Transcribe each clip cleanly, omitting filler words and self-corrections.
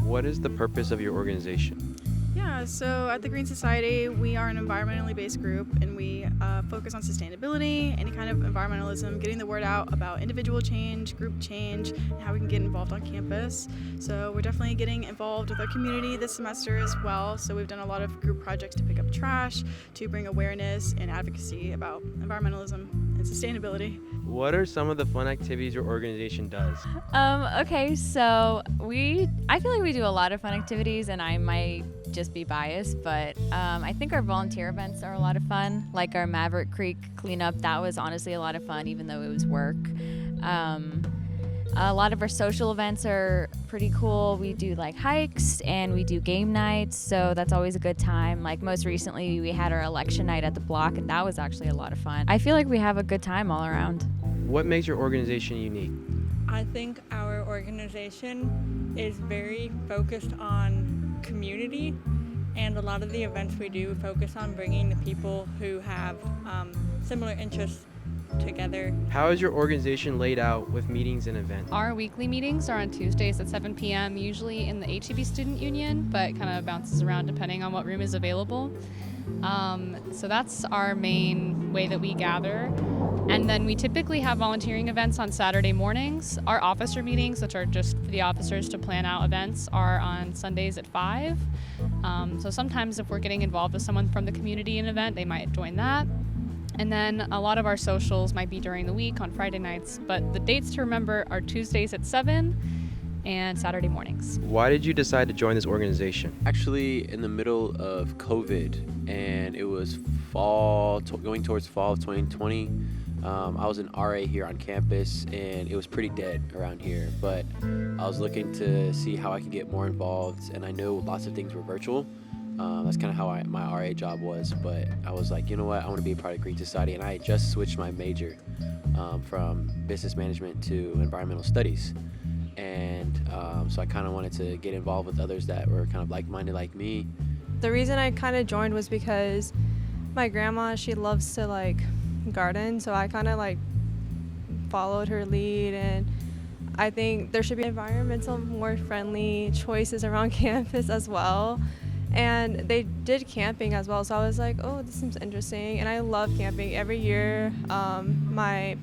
What is the purpose of your organization? Yeah, so at the Green Society, we are an environmentally based group and we focus on sustainability, any kind of environmentalism, getting the word out about individual change, group change, and how we can get involved on campus. So we're definitely getting involved with our community this semester as well. So we've done a lot of group projects to pick up trash, to bring awareness and advocacy about environmentalism and sustainability. What are some of the fun activities your organization does? Okay, so I feel like we do a lot of fun activities, and I might just be biased, but I think our volunteer events are a lot of fun. Like our Maverick Creek cleanup, that was honestly a lot of fun, even though it was work. A lot of our social events are pretty cool. We do like hikes and we do game nights, so that's always a good time. Like most recently, we had our election night at the block, and that was actually a lot of fun. I feel like we have a good time all around. What makes your organization unique? I think our organization is very focused on community, and a lot of the events we do focus on bringing the people who have similar interests together. How is your organization laid out with meetings and events? Our weekly meetings are on Tuesdays at 7 p.m., usually in the HEB Student Union, but kind of bounces around depending on what room is available. So that's our main way that we gather. And then we typically have volunteering events on Saturday mornings. Our officer meetings, which are just for the officers to plan out events, are on Sundays at 5. So sometimes if we're getting involved with someone from the community in an event, they might join that. And then a lot of our socials might be during the week on Friday nights, but the dates to remember are Tuesdays at 7 and Saturday mornings. Why did you decide to join this organization? Actually, in the middle of COVID, and it was going towards fall of 2020. I was an RA here on campus, and it was pretty dead around here, but I was looking to see how I could get more involved, and I know lots of things were virtual. That's kind of how my RA job was, but I was like, you know what, I want to be a part of Green Society, and I had just switched my major from business management to environmental studies. And so I kind of wanted to get involved with others that were kind of like-minded like me. The reason I kind of joined was because my grandma, she loves to like garden, so I kind of like followed her lead, and I think there should be environmental, more friendly choices around campus as well. And they did camping as well, so I was like, oh, this seems interesting, and I love camping. Every year, my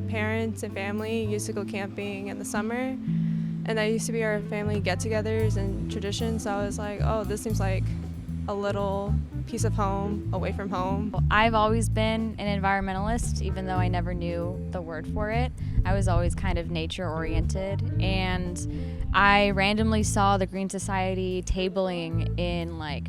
parents and family used to go camping in the summer, and that used to be our family get-togethers and traditions, so I was like, oh, this seems like a little piece of home away from home. I've always been an environmentalist, even though I never knew the word for it. I was always kind of nature-oriented, and I randomly saw the Green Society tabling in like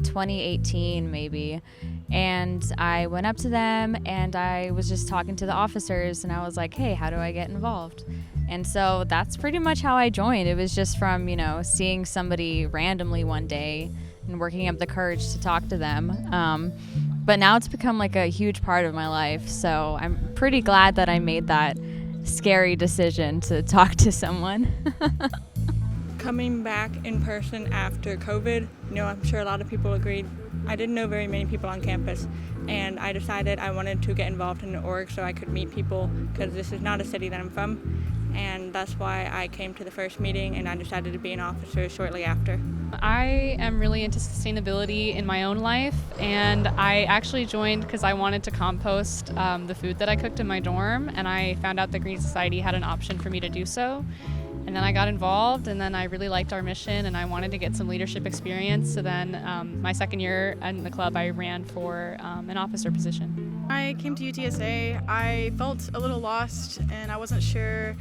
2018 maybe, and I went up to them and I was just talking to the officers, and I was like, hey, how do I get involved? And so that's pretty much how I joined. It was just from, seeing somebody randomly one day and working up the courage to talk to them. But now it's become like a huge part of my life, so I'm pretty glad that I made that scary decision to talk to someone. Coming back in person after COVID, I'm sure a lot of people agreed. I didn't know very many people on campus, and I decided I wanted to get involved in the org so I could meet people, because this is not a city that I'm from, and that's why I came to the first meeting, and I decided to be an officer shortly after. I am really into sustainability in my own life, and I actually joined because I wanted to compost the food that I cooked in my dorm, and I found out the Green Society had an option for me to do so. And then I got involved, and then I really liked our mission, and I wanted to get some leadership experience. So then my second year in the club, I ran for an officer position. I came to UTSA, I felt a little lost, and I wasn't sure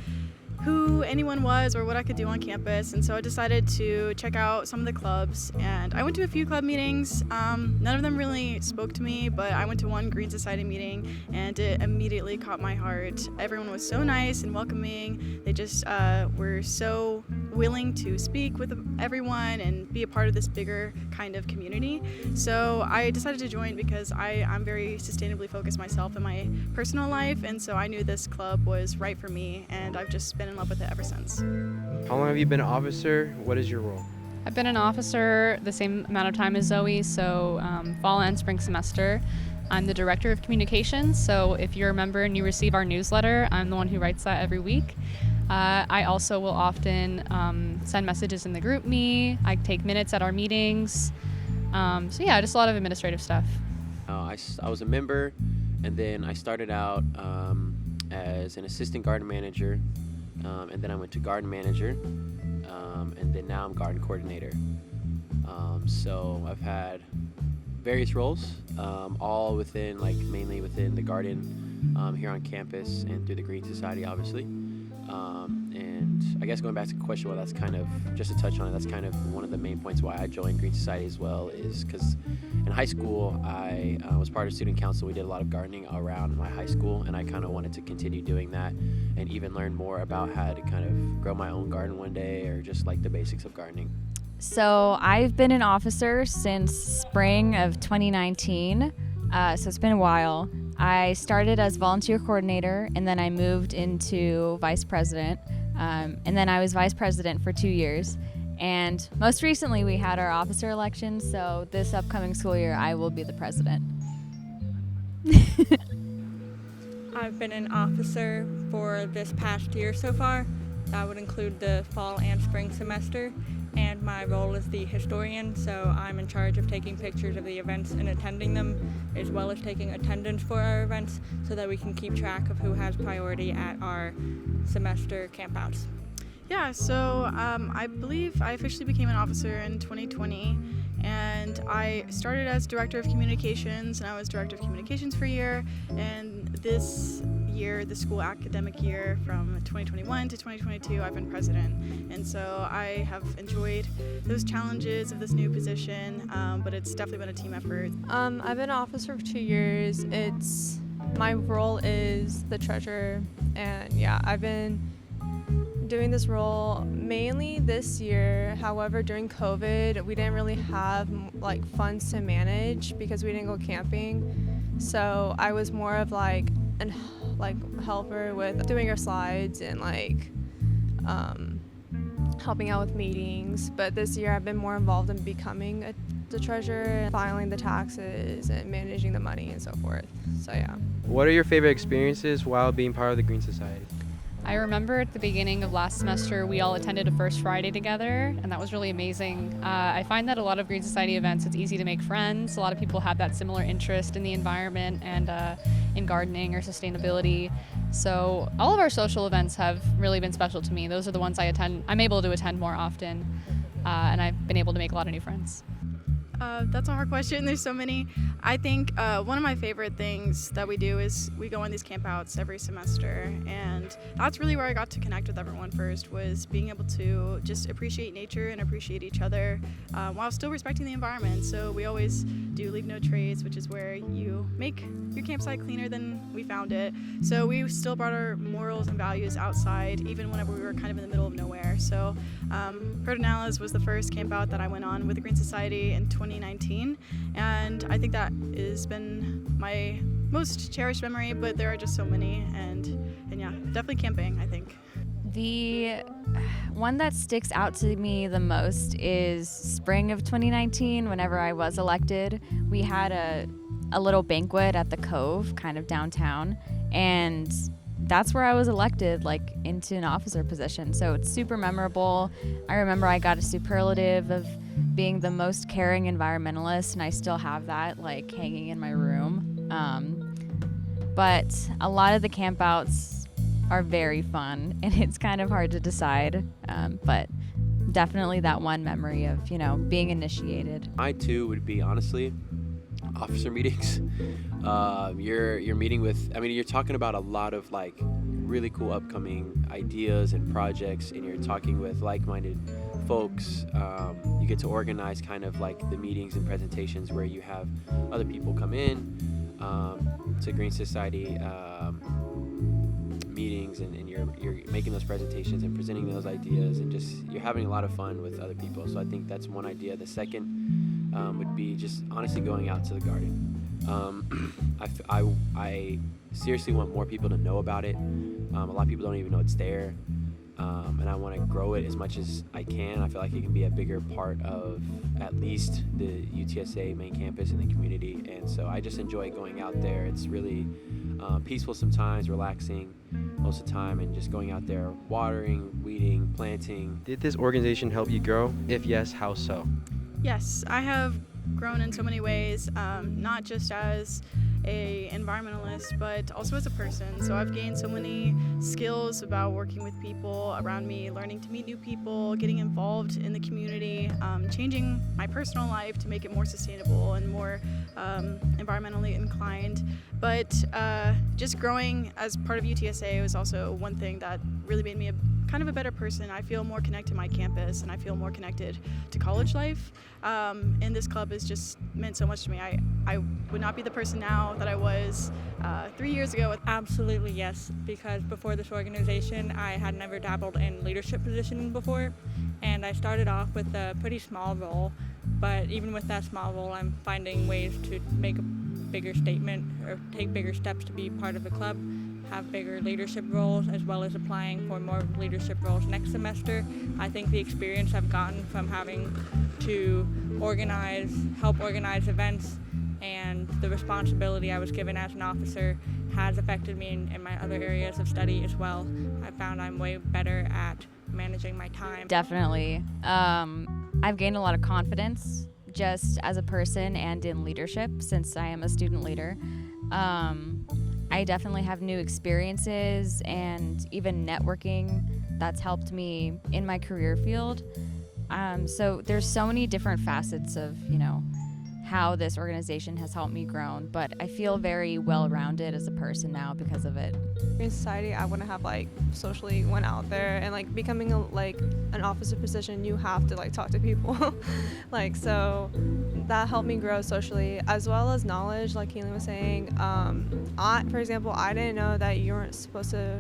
who anyone was or what I could do on campus, and so I decided to check out some of the clubs, and I went to a few club meetings. None of them really spoke to me, but I went to one Green Society meeting and it immediately caught my heart. Everyone was so nice and welcoming. They just were so willing to speak with everyone and be a part of this bigger kind of community. So I decided to join because I'm very sustainably focused myself in my personal life, and so I knew this club was right for me, and I've just been in love with it ever since. How long have you been an officer? What is your role? I've been an officer the same amount of time as Zoe, so fall and spring semester. I'm the director of communications, so if you're a member and you receive our newsletter, I'm the one who writes that every week. I also will often send messages in the group me. I take minutes at our meetings. So yeah, just a lot of administrative stuff. I was a member, and then I started out as an assistant garden manager, and then I went to garden manager, and then now I'm garden coordinator. So I've had various roles, all within, mainly within the garden here on campus and through the Green Society, obviously. And I guess going back to the question, well, that's kind of, just to touch on it, that's kind of one of the main points why I joined Green Society as well, is because in high school, I was part of student council. We did a lot of gardening around my high school, and I kind of wanted to continue doing that and even learn more about how to kind of grow my own garden one day, or just like the basics of gardening. So I've been an officer since spring of 2019, so it's been a while. I started as volunteer coordinator, and then I moved into vice president, and then I was vice president for 2 years. And most recently we had our officer election, so this upcoming school year I will be the president. I've been an officer for this past year so far. That would include the fall and spring semester, and my role is the historian, so I'm in charge of taking pictures of the events and attending them, as well as taking attendance for our events so that we can keep track of who has priority at our semester campouts. Yeah, so I believe I officially became an officer in 2020, and I started as director of communications, and I was director of communications for a year, and this year, the school academic year from 2021 to 2022, I've been president, and so I have enjoyed those challenges of this new position, but it's definitely been a team effort. I've been an officer for 2 years. My role is the treasurer, and yeah, I've been doing this role mainly this year. However, during COVID, we didn't really have funds to manage because we didn't go camping. So I was more of a helper with doing our slides and helping out with meetings. But this year I've been more involved in becoming the treasurer and filing the taxes and managing the money and so forth. So yeah. What are your favorite experiences while being part of the Green Society? I remember at the beginning of last semester, we all attended a First Friday together, and that was really amazing. I find that a lot of Green Society events, it's easy to make friends. A lot of people have that similar interest in the environment and in gardening or sustainability. So all of our social events have really been special to me. Those are the ones I'm able to attend more often, and I've been able to make a lot of new friends. That's a hard question. There's so many. I think one of my favorite things that we do is we go on these campouts every semester, and that's really where I got to connect with everyone first, was being able to just appreciate nature and appreciate each other while still respecting the environment. So we always do leave no trace, which is where you make your campsite cleaner than we found it. So we still brought our morals and values outside, even whenever we were kind of in the middle of nowhere. So Pedernales was the first campout that I went on with the Green Society in 2019, and I think that has been my most cherished memory, but there are just so many, and yeah, definitely camping, I think. The one that sticks out to me the most is spring of 2019. Whenever I was elected, we had a little banquet at the Cove, kind of downtown, and that's where I was elected, into an officer position. So it's super memorable. I remember I got a superlative of being the most caring environmentalist, and I still have that hanging in my room. But a lot of the campouts are very fun, and it's kind of hard to decide. But definitely that one memory of, being initiated. I too would be, honestly, officer meetings. You're meeting with, you're talking about a lot of really cool upcoming ideas and projects, and you're talking with like-minded folks. You get to organize kind of the meetings and presentations where you have other people come in to Green Society meetings and you're making those presentations and presenting those ideas, and just you're having a lot of fun with other people. So I think that's one idea. The second would be just honestly going out to the garden. I seriously want more people to know about it. A lot of people don't even know it's there. And I want to grow it as much as I can. I feel like it can be a bigger part of at least the UTSA main campus and the community. And so I just enjoy going out there. It's really peaceful sometimes, relaxing most of the time, and just going out there watering, weeding, planting. Did this organization help you grow? If yes, how so? Yes, I have grown in so many ways, not just as a environmentalist, but also as a person. So I've gained so many skills about working with people around me, learning to meet new people, getting involved in the community, changing my personal life to make it more sustainable and more environmentally inclined. But just growing as part of UTSA was also one thing that really made me kind of a better person. I feel more connected to my campus, and I feel more connected to college life. And this club has just meant so much to me. I would not be the person now that I was 3 years ago. Absolutely yes, because before this organization, I had never dabbled in leadership positions before, and I started off with a pretty small role, but even with that small role, I'm finding ways to make a bigger statement or take bigger steps to be part of the club, have bigger leadership roles, as well as applying for more leadership roles next semester. I think the experience I've gotten from having to help organize events, and the responsibility I was given as an officer has affected me in my other areas of study as well. I found I'm way better at managing my time. Definitely. I've gained a lot of confidence just as a person and in leadership since I am a student leader. I definitely have new experiences and even networking that's helped me in my career field. So there's so many different facets of, how this organization has helped me grow, but I feel very well-rounded as a person now because of it. In society, I want to have socially went out there, and becoming an officer position, you have to talk to people. So that helped me grow socially, as well as knowledge, like Kaitlyn was saying. For example, I didn't know that you weren't supposed to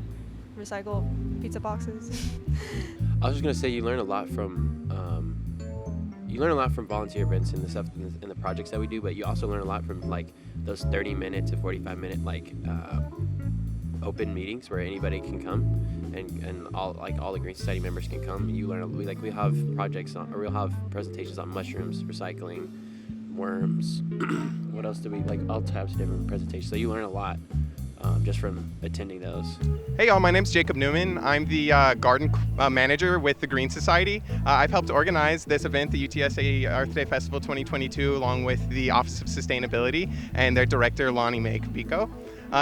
recycle pizza boxes. I was just gonna say you learn a lot from volunteer events and the stuff and the projects that we do, but you also learn a lot from those 30-minute to 45-minute open meetings where anybody can come and all the Green Society members can come. You learn we have we'll have presentations on mushrooms, recycling, worms. What else do we all types of different presentations. So you learn a lot just from attending those. Hey y'all, my name's Jacob Newman. I'm the garden manager with the Green Society. I've helped organize this event, the UTSA Earth Day Festival 2022, along with the Office of Sustainability and their director, Lonnie Mae Capico.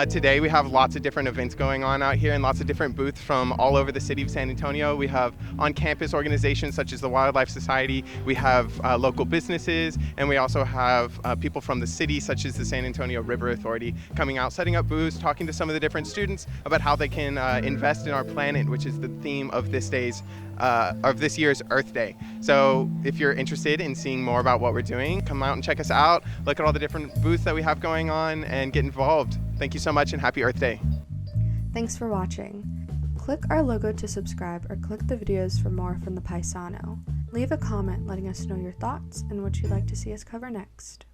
Today we have lots of different events going on out here and lots of different booths from all over the city of San Antonio. We have on-campus organizations such as the Wildlife Society, we have local businesses, and we also have people from the city such as the San Antonio River Authority coming out, setting up booths, talking to some of the different students about how they can invest in our planet, which is the theme of this year's Earth Day. So if you're interested in seeing more about what we're doing, come out and check us out, look at all the different booths that we have going on, and get involved. Thank you so much, and happy Earth Day. Thanks for watching. Click our logo to subscribe or click the videos for more from the Paisano. Leave a comment letting us know your thoughts and what you'd like to see us cover next.